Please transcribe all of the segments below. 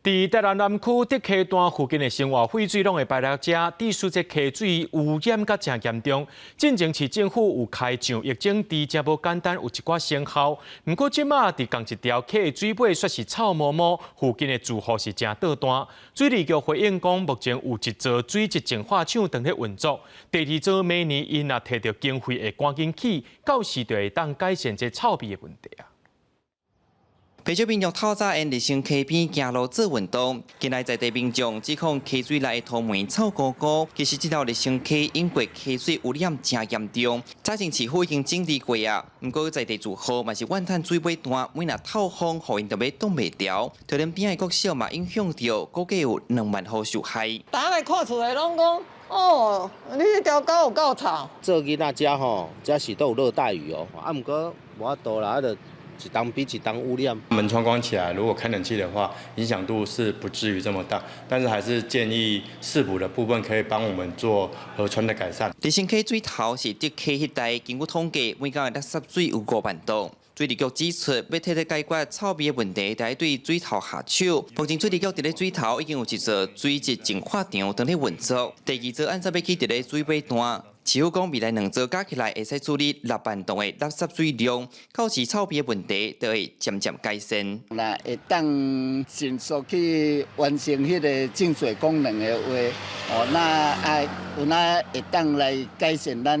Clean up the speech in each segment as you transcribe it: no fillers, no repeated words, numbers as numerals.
伫台南南区德溪段附近的生活废水拢会排落遮，地属这溪水污染甲真严重。进前市政府有开上疫情治，真无简单，有一寡成效。不过即马伫共一条溪的水尾却是臭毛毛，附近的住户是真倒单。水利局回应讲，目前有一座水质净化厂正在运作，第二座明年因若摕到经费会赶紧起，到时就会当改善这臭味的问题啊。 不少民众透早沿日新溪边行路做运动，近来在地民众指控溪水内的土霉臭糊糊。其实这条日新溪因为溪水污染真严重，早前市府已经整治过啊。不过在地住户嘛是怨叹水尾断，每若透风，互因就要挡袂牢。就连边的国小嘛影响到，估计有2万户受害。大家来看厝的拢讲，哦，你这条狗有够臭。做囡仔遮吼，遮是都有热带雨哦，啊，毋过无法度啦，就。 一档比一档污染。门窗关起来，如果开冷气的话，影响度是不至于这么大。但是还是建议市府的部分可以帮我们做河川的改善。日新溪水头是德溪迄带，经过统计，每天的垃圾水有5万吨。水利局指出，要彻底解决臭味的问题，得对水头下手。目前水利局伫咧水头已经有一座水质净化厂正咧运作，第二座按照要去伫咧水尾段。 市府讲，未来2座加起来会使处理6万吨的垃圾水量，到时臭味的问题就会渐渐改善。那会当迅速去完成迄个净水功能的话，哦，那会当来改善咱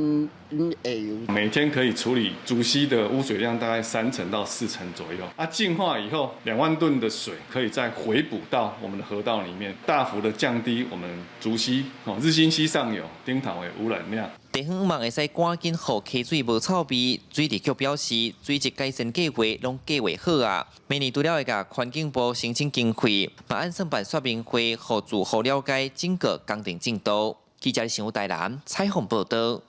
下游。每天可以处理竹溪的污水量大概3成到4成左右。净化以后，2万吨的水可以再回补到我们的河道里面，大幅的降低我们竹溪、日新溪上游、丁桃的污染量。 地方望会使赶紧让溪水无臭味，水利局表示，水质改善计划拢计划好啊。明年除了会甲环境部申请经费，嘛按算办说明会，互住户了解整个工程进度。记者新闻台南采访报道。